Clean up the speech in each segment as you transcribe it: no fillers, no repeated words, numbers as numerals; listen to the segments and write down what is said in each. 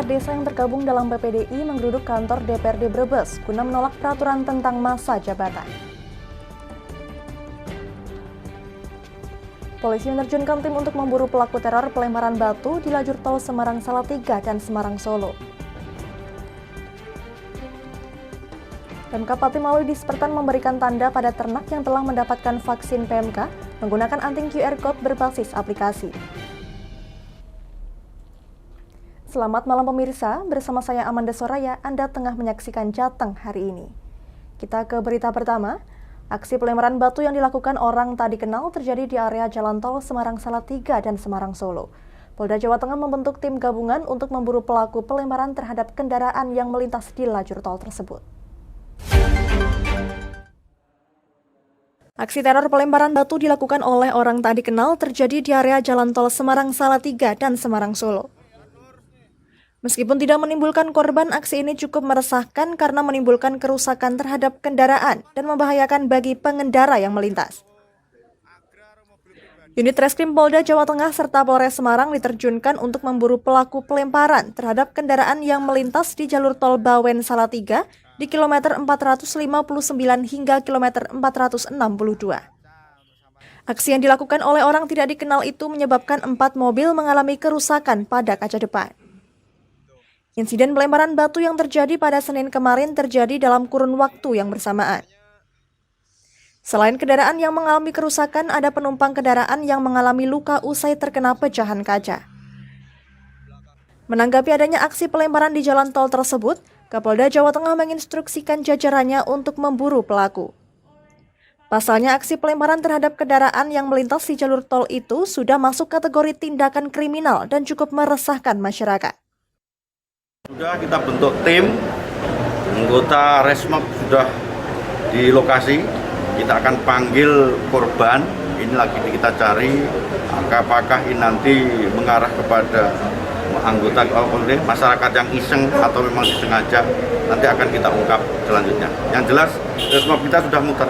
perangkat desa yang tergabung dalam PPDI menggeruduk kantor DPRD Brebes guna menolak peraturan tentang masa jabatan. Polisi menerjunkan tim untuk memburu pelaku teror pelemparan batu di lajur tol Semarang Salatiga dan Semarang Solo. Pemkab Patimawai di Sepertan memberikan tanda pada ternak yang telah mendapatkan vaksin PMK menggunakan anting QR Code berbasis aplikasi. Selamat malam pemirsa, bersama saya Amanda Soraya, Anda tengah menyaksikan Jateng hari ini. Kita ke berita pertama. Aksi pelemparan batu yang dilakukan orang tak dikenal terjadi di area jalan tol Semarang Salatiga dan Semarang Solo. Polda Jawa Tengah membentuk tim gabungan untuk memburu pelaku pelemparan terhadap kendaraan yang melintas di lajur tol tersebut. Aksi teror pelemparan batu dilakukan oleh orang tak dikenal terjadi di area jalan tol Semarang Salatiga dan Semarang Solo. Meskipun tidak menimbulkan korban, aksi ini cukup meresahkan karena menimbulkan kerusakan terhadap kendaraan dan membahayakan bagi pengendara yang melintas. Unit Reskrim Polda Jawa Tengah serta Polres Semarang diterjunkan untuk memburu pelaku pelemparan terhadap kendaraan yang melintas di jalur tol Bawen Salatiga di kilometer 459 hingga kilometer 462. Aksi yang dilakukan oleh orang tidak dikenal itu menyebabkan 4 mobil mengalami kerusakan pada kaca depan. Insiden pelemparan batu yang terjadi pada Senin kemarin terjadi dalam kurun waktu yang bersamaan. Selain kendaraan yang mengalami kerusakan, ada penumpang kendaraan yang mengalami luka usai terkena pecahan kaca. Menanggapi adanya aksi pelemparan di jalan tol tersebut, Kapolda Jawa Tengah menginstruksikan jajarannya untuk memburu pelaku. Pasalnya, aksi pelemparan terhadap kendaraan yang melintas di jalur tol itu sudah masuk kategori tindakan kriminal dan cukup meresahkan masyarakat. Sudah kita bentuk tim, anggota Resmob sudah di lokasi, kita akan panggil korban, ini lagi kita cari, apakah ini nanti mengarah kepada anggota masyarakat yang iseng atau memang disengaja, nanti akan kita ungkap selanjutnya. Yang jelas, Resmob kita sudah muter,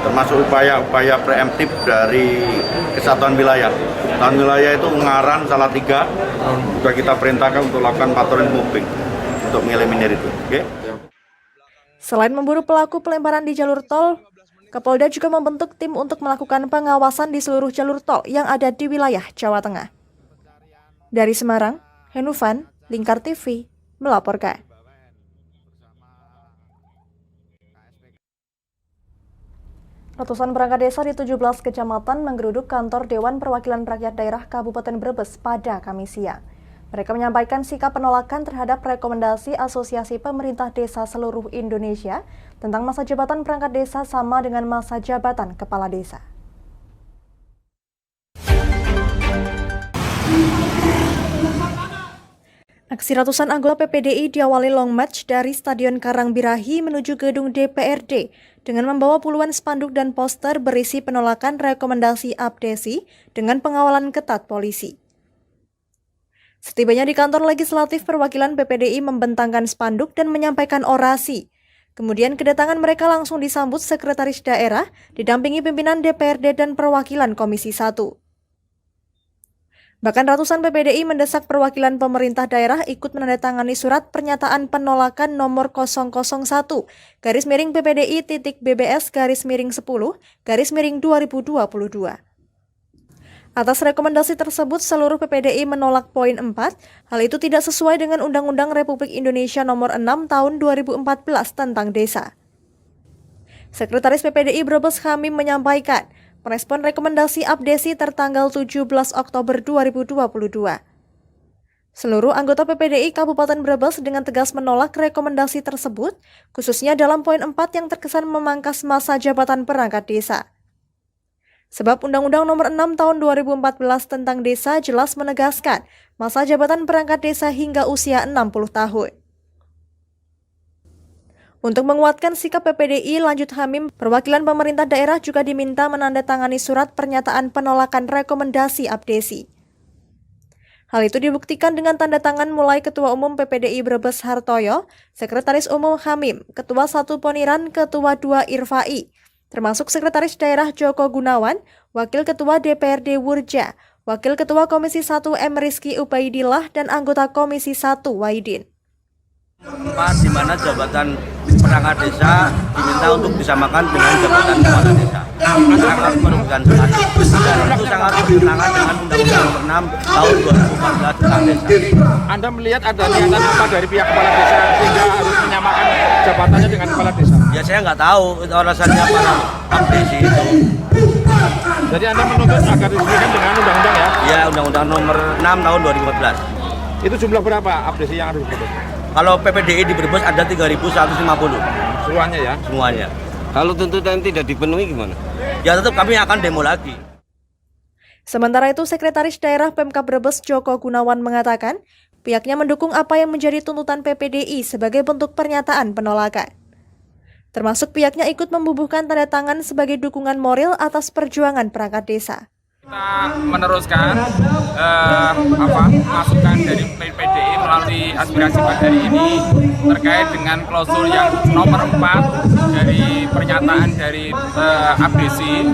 termasuk upaya-upaya preemptif dari Kesatuan Wilayah. Kesatuan Wilayah itu Ungaran, Salatiga, sudah kita perintahkan untuk lakukan patroli mobbing untuk mengeliminir itu. Okay? Selain memburu pelaku pelemparan di jalur tol, Kapolda juga membentuk tim untuk melakukan pengawasan di seluruh jalur tol yang ada di wilayah Jawa Tengah. Dari Semarang, Henufan, Lingkar TV, melaporkan. Ratusan perangkat desa di 17 kecamatan menggeruduk kantor Dewan Perwakilan Rakyat Daerah Kabupaten Brebes pada Kamis siang. Mereka menyampaikan sikap penolakan terhadap rekomendasi Asosiasi Pemerintah Desa Seluruh Indonesia tentang masa jabatan perangkat desa sama dengan masa jabatan kepala desa. Aksi ratusan anggota PPDI diawali long march dari Stadion Karangbirahi menuju gedung DPRD dengan membawa puluhan spanduk dan poster berisi penolakan rekomendasi APDESI dengan pengawalan ketat polisi. Setibanya di kantor legislatif, perwakilan PPDI membentangkan spanduk dan menyampaikan orasi. Kemudian kedatangan mereka langsung disambut Sekretaris Daerah, didampingi pimpinan DPRD dan perwakilan Komisi 1. Bahkan ratusan PPDI mendesak perwakilan pemerintah daerah ikut menandatangani surat pernyataan penolakan nomor 001-PPDI.BBS-10-10/2022. Atas rekomendasi tersebut, seluruh PPDI menolak poin 4. Hal itu tidak sesuai dengan Undang-Undang Republik Indonesia Nomor 6 Tahun 2014 tentang desa. Sekretaris PPDI Brebes Hamim menyampaikan, merespon rekomendasi APDESI tertanggal 17 Oktober 2022. Seluruh anggota PPDI Kabupaten Brebes dengan tegas menolak rekomendasi tersebut, khususnya dalam poin 4 yang terkesan memangkas masa jabatan perangkat desa. Sebab Undang-Undang Nomor 6 Tahun 2014 tentang desa jelas menegaskan masa jabatan perangkat desa hingga usia 60 tahun. Untuk menguatkan sikap PPDI, lanjut Hamim, perwakilan pemerintah daerah juga diminta menandatangani surat pernyataan penolakan rekomendasi APDESI. Hal itu dibuktikan dengan tanda tangan mulai Ketua Umum PPDI Brebes Hartoyo, Sekretaris Umum Hamim, Ketua 1 Poniran, Ketua 2 Irfai, termasuk Sekretaris Daerah Joko Gunawan, Wakil Ketua DPRD Wurja, Wakil Ketua Komisi 1 M. Rizky Ubaidillah dan anggota Komisi 1 Waidin. Di mana jabatan perangkat desa diminta untuk disamakan dengan jabatan kepala desa. Sangat merugikan sekali. Dan itu sangat bertentangan dengan Undang-Undang Nomor 6 Tahun 2014 tentang desa. Anda melihat ada niatan apa dari pihak kepala desa sehingga harus menyamakan jabatannya dengan kepala desa? Ya saya nggak tahu itu alasannya para abdesi itu. Jadi Anda menuntut agar disesuaikan dengan undang-undang ya? Ya Undang-Undang Nomor 6 Tahun 2014. Itu jumlah berapa abdesi yang harus diputus? Kalau PPDI di Brebes ada 3.150 Semuanya ya? semuanya. Kalau tuntutan tidak dipenuhi gimana? Ya tetap kami akan demo lagi. Sementara itu, Sekretaris Daerah Pemkab Brebes Joko Gunawan mengatakan, pihaknya mendukung apa yang menjadi tuntutan PPDI sebagai bentuk pernyataan penolakan. Termasuk pihaknya ikut membubuhkan tanda tangan sebagai dukungan moral atas perjuangan perangkat desa. Kita meneruskan masukan dari PPDI melalui aspirasi pada hari ini terkait dengan klausul yang nomor 4 dari pernyataan dari abdesi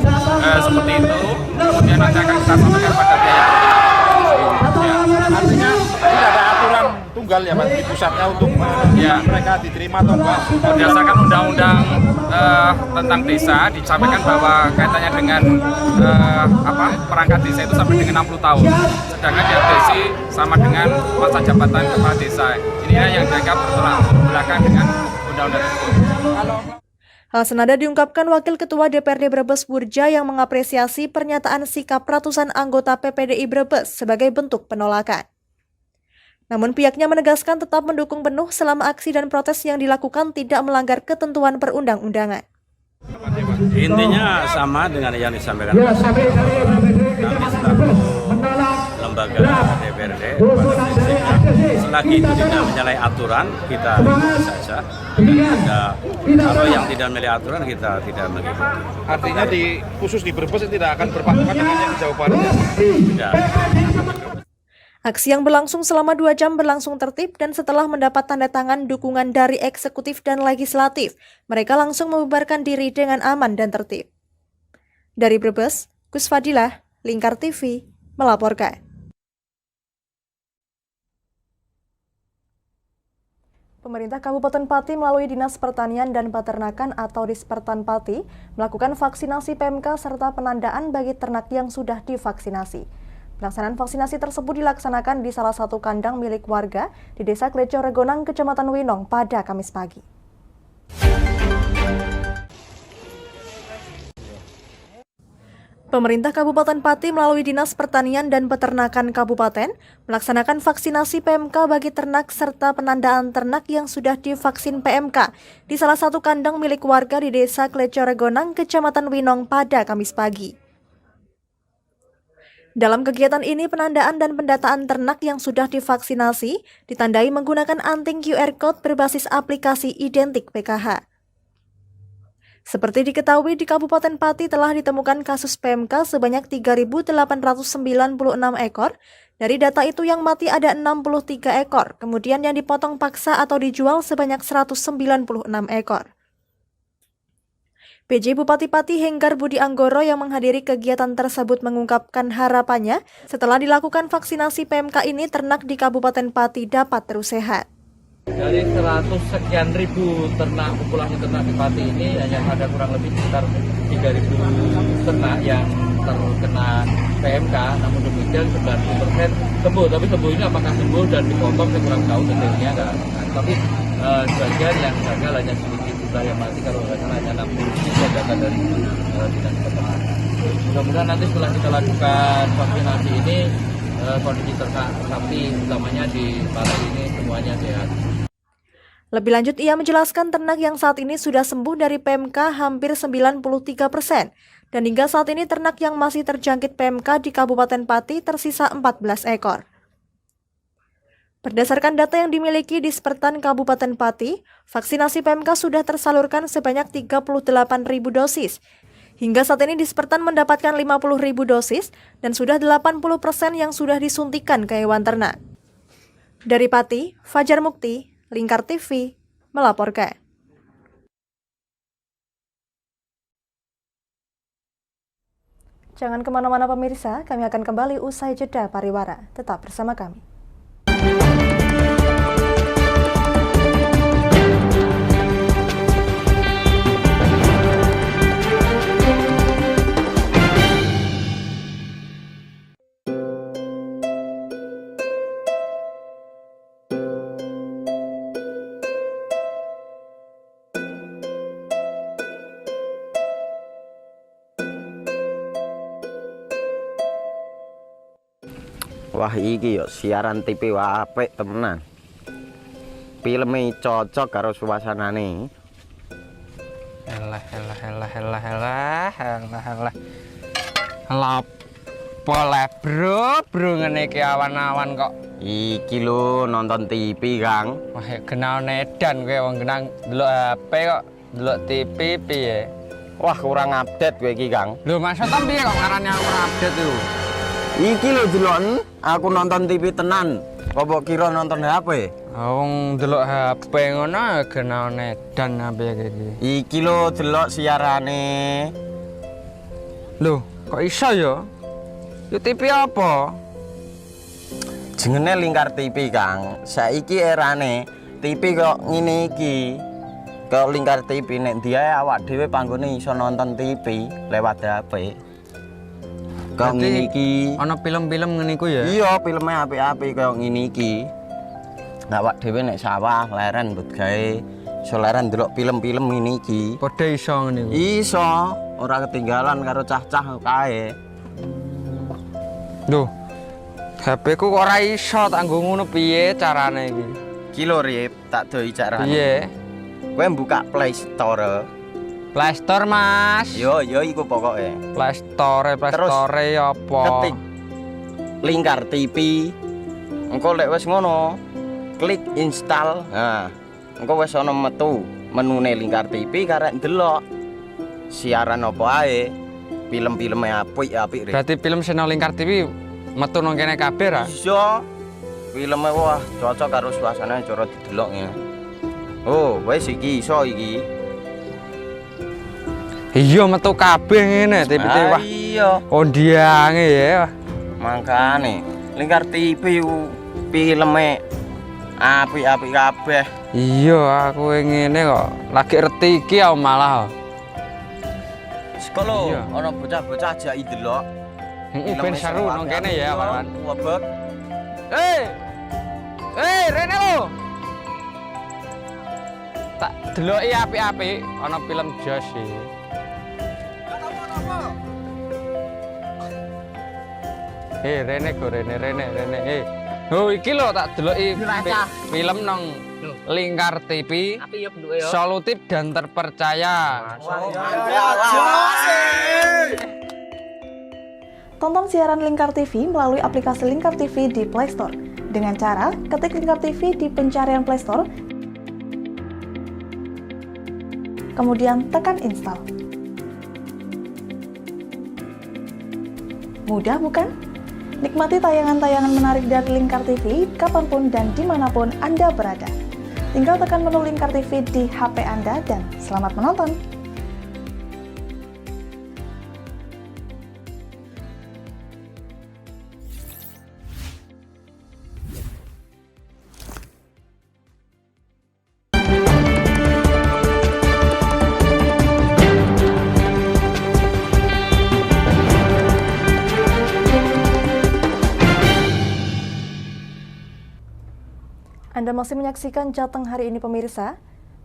seperti itu. Kemudian nanti akan kita sampaikan pada pihak ya. Artinya tidak ada aturan tunggal ya Pak di pusatnya untuk mereka diterima atau enggak? Berdasarkan undang-undang tentang desa disampaikan bahwa kaitannya dengan perangkat desa itu sampai dengan 60 tahun. Sedangkan di abdesi sama dengan masa jabatan kepala desa. Inilah yang dianggap bertolak belakang dengan undang-undang tersebut. Hal senada diungkapkan Wakil Ketua DPRD Brebes Burja yang mengapresiasi pernyataan sikap ratusan anggota PPDI Brebes sebagai bentuk penolakan. Namun pihaknya menegaskan tetap mendukung penuh selama aksi dan protes yang dilakukan tidak melanggar ketentuan perundang-undangan. Intinya sama dengan yang disampaikan Pak Sekjen. Kami selaku lembaga DPRD pada prinsipnya selagi itu tidak menyalahi aturan kita ikut saja. Kalau yang tidak menyalahi aturan kita tidak mengikuti. Artinya khusus di Brebes tidak akan berpatokan dengan yang di Jawa Barat ya? Tidak. Aksi yang berlangsung selama 2 jam berlangsung tertib dan setelah mendapat tanda tangan dukungan dari eksekutif dan legislatif, mereka langsung membubarkan diri dengan aman dan tertib. Dari Brebes, Gus Fadilah, Lingkar TV, melaporkan. Pemerintah Kabupaten Pati melalui Dinas Pertanian dan Peternakan atau Dispertan Pati melakukan vaksinasi PMK serta penandaan bagi ternak yang sudah divaksinasi. Pelaksanaan vaksinasi tersebut dilaksanakan di salah satu kandang milik warga di Desa Kleco Regonang, Kecamatan Winong pada Kamis pagi. Pemerintah Kabupaten Pati melalui Dinas Pertanian dan Peternakan Kabupaten melaksanakan vaksinasi PMK bagi ternak serta penandaan ternak yang sudah divaksin PMK di salah satu kandang milik warga di Desa Kleco Regonang, Kecamatan Winong pada Kamis pagi. Dalam kegiatan ini, penandaan dan pendataan ternak yang sudah divaksinasi ditandai menggunakan anting QR Code berbasis aplikasi Identik PKH. Seperti diketahui, di Kabupaten Pati telah ditemukan kasus PMK sebanyak 3.896 ekor. Dari data itu yang mati ada 63 ekor, kemudian yang dipotong paksa atau dijual sebanyak 196 ekor. PJ Bupati Pati Henggar Budi Anggoro yang menghadiri kegiatan tersebut mengungkapkan harapannya setelah dilakukan vaksinasi PMK ini ternak di Kabupaten Pati dapat terus sehat. Dari 100 sekian ribu ternak, populasi ternak di Pati ini hanya ada kurang lebih sekitar 3.000 ternak yang terkena PMK, namun demikian 90% sembuh. Tapi sembuh ini apakah sembuh dan dipotong saya kurang tahu detailnya. Tapi sebagian yang gagal hanya sedikit jumlah yang mati, kalau nggak salah hanya 63 data dari Dinas Peternakan. Mudah-mudahan nanti setelah kita lakukan vaksinasi ini kondisi ternak sapi utamanya di Pati ini semuanya sehat. Lebih lanjut, ia menjelaskan ternak yang saat ini sudah sembuh dari PMK hampir 93%. Dan hingga saat ini ternak yang masih terjangkit PMK di Kabupaten Pati tersisa 14 ekor. Berdasarkan data yang dimiliki Dispertan Kabupaten Pati, vaksinasi PMK sudah tersalurkan sebanyak 38.000 dosis. Hingga saat ini Dispertan mendapatkan 50.000 dosis dan sudah 80% yang sudah disuntikan ke hewan ternak. Dari Pati, Fajar Mukti, Lingkar TV, melaporkan. Jangan kemana-mana pemirsa, kami akan kembali usai jeda pariwara. Tetap bersama kami. Wah iki yo siaran TV wah apik temenan. Filme cocok karo suasanane. Elah. Lah bro ngene iki awan-awan kok. Iki lho nonton TV, Kang. Wah, kenal nedan kowe wong genang delok HP kok delok TV piye? Wah kurang update kowe iki, Kang. Lho maksudnya piye kok ngarani aku update itu? Iki lho deloken aku nonton TV tenan. Apa kira nonton HP? Wong delok HP ngono kenal nedan apa iki? Iki lho delok siarane. Lho, kok iso ya? Yo TV apa? Jenenge Lingkar TV, Kang. Saiki erane TV kok ngene iki. Kok Lingkar TV nek diae awak dhewe panggone iso nonton TV lewat HP. Kok ngene iki. Ana film-film ngene iku ya? Iya, filme apik-apik kaya ngene iki. Awak dhewe nek sawah leren mbut gawe iso leren ndelok film-film ngene iki. Padha iso ngene iku. Iso, ora ketinggalan karo cah-cah kae. Lho. HP ku kok ora iso tak nggo ngono piye carane iki? Iki lho Rip, tak doi carane. Piye? Kowe buka Play Store. Play Store, Mas. Yo iku pokoke. Play Store apa? Ketik Lingkar TV. Engko lek wis ngono, klik install. Nah, engko wis ana metu menune Lingkar TV karek ndelok siaran apa ae. Film-filme apik-apik. Berarti film channel Lingkar TV metu nang kene kabeh ra? Iso. Filme wah cocok karo suasana cara didelok ya. Oh, wis iki iso iki. Iya metu kabeh ngene TV wah. Iya. Ondiange ya. Mangkane Lingkar TV filme apik-apik kabeh. Iya, aku ngene kok lagi reti iki malah. Sekolo Iya. ana bocah-bocah ajak delok. Heeh, ben seru nang kene ya, kawan. Webek. Rene lo. Tak deloki apik-apik ana film Jos iki. Rene go Rene. Oh iki lho tak deloki film nang Lingkar TV. Api ya bentuke ya. Solutif dan terpercaya. Tonton siaran Lingkar TV melalui aplikasi Lingkar TV di Play Store. Dengan cara ketik Lingkar TV di pencarian Play Store, kemudian tekan install. Mudah bukan? Nikmati tayangan-tayangan menarik dari Lingkar TV kapanpun dan dimanapun Anda berada. Tinggal tekan menu Lingkar TV di HP Anda dan selamat menonton! Anda masih menyaksikan Jateng hari ini pemirsa.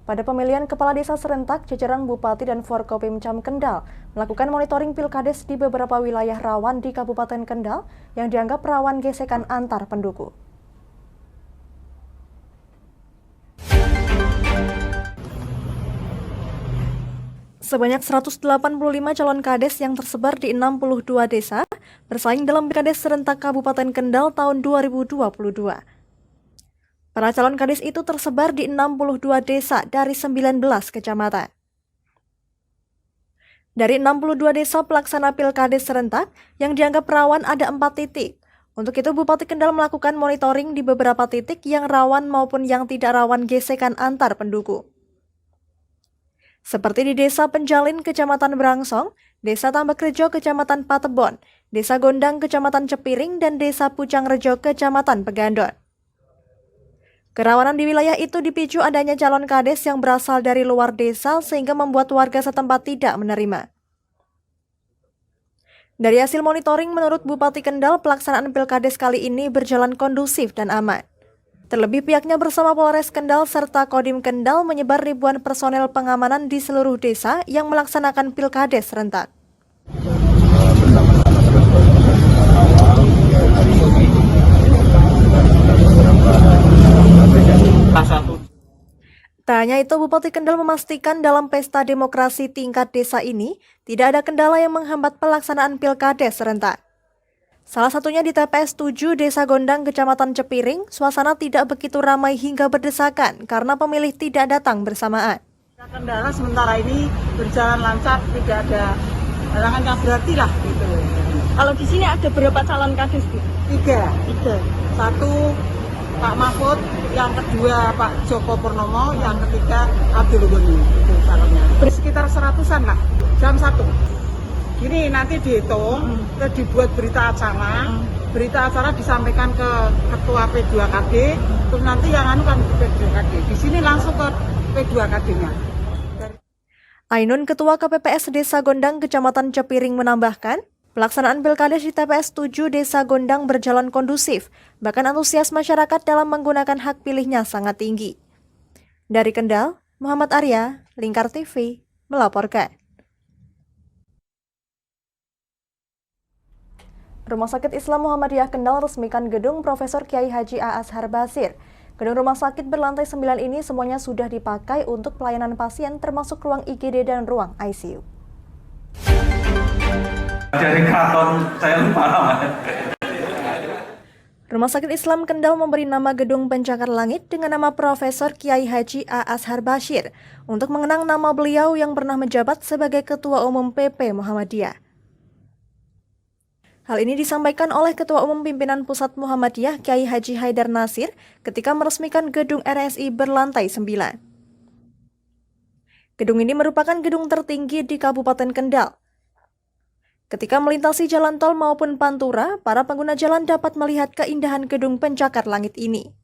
Pada pemilihan Kepala Desa serentak, jajaran Bupati dan Forkopimcam Kendal melakukan monitoring pilkades di beberapa wilayah rawan di Kabupaten Kendal yang dianggap rawan gesekan antar pendukung. Sebanyak 185 calon kades yang tersebar di 62 desa bersaing dalam pilkades serentak Kabupaten Kendal tahun 2022. Para calon kades itu tersebar di 62 desa dari 19 kecamatan. Dari 62 desa pelaksana pilkades serentak yang dianggap rawan ada 4 titik. Untuk itu Bupati Kendal melakukan monitoring di beberapa titik yang rawan maupun yang tidak rawan gesekan antar pendukung. seperti di Desa Penjalin, Kecamatan Brangsong, Desa Tambakrejo, Kecamatan Patebon, Desa Gondang, Kecamatan Cepiring, dan Desa Pucangrejo, Kecamatan Pegandon. Kerawanan di wilayah itu dipicu adanya calon kades yang berasal dari luar desa sehingga membuat warga setempat tidak menerima. Dari hasil monitoring, menurut Bupati Kendal, pelaksanaan Pilkades kali ini berjalan kondusif dan aman. Terlebih pihaknya bersama Polres Kendal serta Kodim Kendal menyebar ribuan personel pengamanan di seluruh desa yang melaksanakan Pilkades serentak. Tak hanya itu, Bupati Kendal memastikan dalam pesta demokrasi tingkat desa ini tidak ada kendala yang menghambat pelaksanaan Pilkades serentak. Salah satunya di TPS 7 Desa Gondang, Kecamatan Cepiring, suasana tidak begitu ramai hingga berdesakan karena pemilih tidak datang bersamaan. Kendala sementara ini berjalan lancar, tidak ada halangan yang berarti lah gitu. Kalau di sini ada berapa calon kades, Bu? Tiga. Satu Pak Mahfud, yang kedua Pak Joko Purnomo, yang ketiga Abdul Ghani. Itu calonnya. Sekitar 100-an lah, jam 1. Gini nanti dihitung, dibuat berita acara disampaikan ke ketua P2KD, terus nanti yang kan P2KD. Di sini langsung ke P2KD-nya. Ainun, Ketua KPPS Desa Gondang, Kecamatan Cepiring menambahkan, pelaksanaan Pilkades di TPS 7 Desa Gondang berjalan kondusif, bahkan antusias masyarakat dalam menggunakan hak pilihnya sangat tinggi. Dari Kendal, Muhammad Arya, Lingkar TV, melaporkan. Rumah Sakit Islam Muhammadiyah Kendal resmikan gedung Profesor Kiai Haji A. Azhar Basir. Gedung rumah sakit berlantai 9 ini semuanya sudah dipakai untuk pelayanan pasien termasuk ruang IGD dan ruang ICU. Dari keraton, saya lupa namanya. Rumah Sakit Islam Kendal memberi nama Gedung Pencakar Langit dengan nama Profesor Kiai Haji A. Azhar Basir untuk mengenang nama beliau yang pernah menjabat sebagai Ketua Umum PP Muhammadiyah. Hal ini disampaikan oleh Ketua Umum Pimpinan Pusat Muhammadiyah Kiai Haji Haidar Nasir ketika meresmikan gedung RSI berlantai 9. Gedung ini merupakan gedung tertinggi di Kabupaten Kendal. Ketika melintasi jalan tol maupun pantura, para pengguna jalan dapat melihat keindahan gedung pencakar langit ini.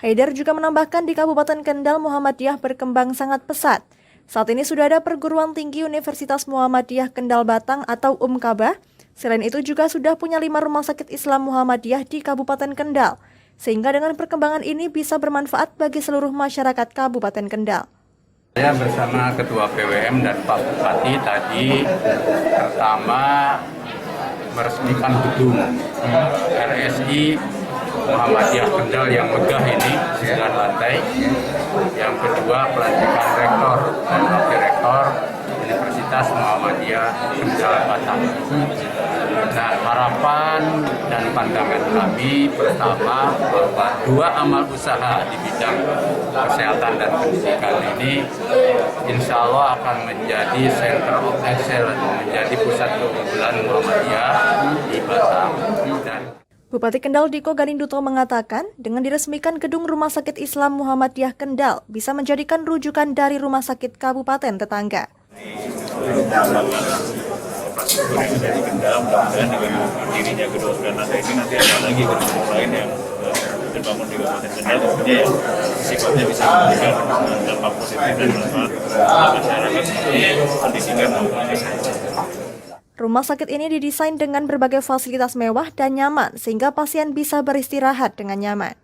Haidar juga menambahkan di Kabupaten Kendal Muhammadiyah berkembang sangat pesat. Saat ini sudah ada perguruan tinggi Universitas Muhammadiyah Kendal Batang atau UMKABA. Selain itu juga sudah punya 5 rumah sakit Islam Muhammadiyah di Kabupaten Kendal. Sehingga dengan perkembangan ini bisa bermanfaat bagi seluruh masyarakat Kabupaten Kendal. Saya bersama Ketua PWM dan Pak Bupati tadi pertama meresmikan gedung RSI Muhammadiyah Kendal yang megah ini 9 lantai. Yang kedua pelantikan rektor dan wakil rektor Universitas Muhammadiyah Kendal Batang. Nah, harapan dan pandangan kami pertama bahwa 2 amal usaha di bidang kesehatan dan pendidikan ini insya Allah akan menjadi center of excellence, menjadi pusat keunggulan Muhammadiyah di Batang. Bupati Kendal Diko Ganinduto mengatakan, dengan diresmikan gedung Rumah Sakit Islam Muhammadiyah Kendal bisa menjadikan rujukan dari rumah sakit kabupaten tetangga. Dari Kendal, mudah-mudahan dengan dirinya gedung 9 lantai ini nanti ada lagi gedung lain yang dibangun di Kabupaten Kendal tentunya yang sifatnya bisa memberikan dampak positif dan manfaat masyarakat seperti pendidikan maupun kesehatan. Rumah sakit ini didesain dengan berbagai fasilitas mewah dan nyaman sehingga pasien bisa beristirahat dengan nyaman.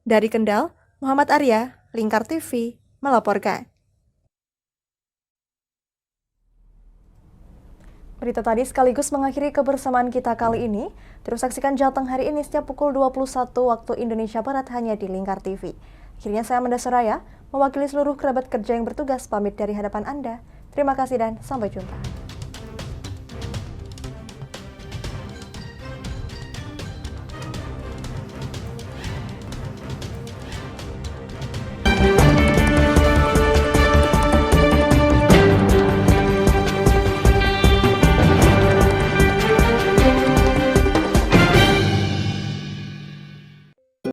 Dari Kendal, Muhammad Arya, Lingkar TV, melaporkan. Berita tadi sekaligus mengakhiri kebersamaan kita kali ini. Terus saksikan Jateng hari ini setiap pukul 21 waktu Indonesia Barat hanya di Lingkar TV. Akhirnya saya Amanda Soraya, mewakili seluruh kerabat kerja yang bertugas pamit dari hadapan Anda. Terima kasih dan sampai jumpa.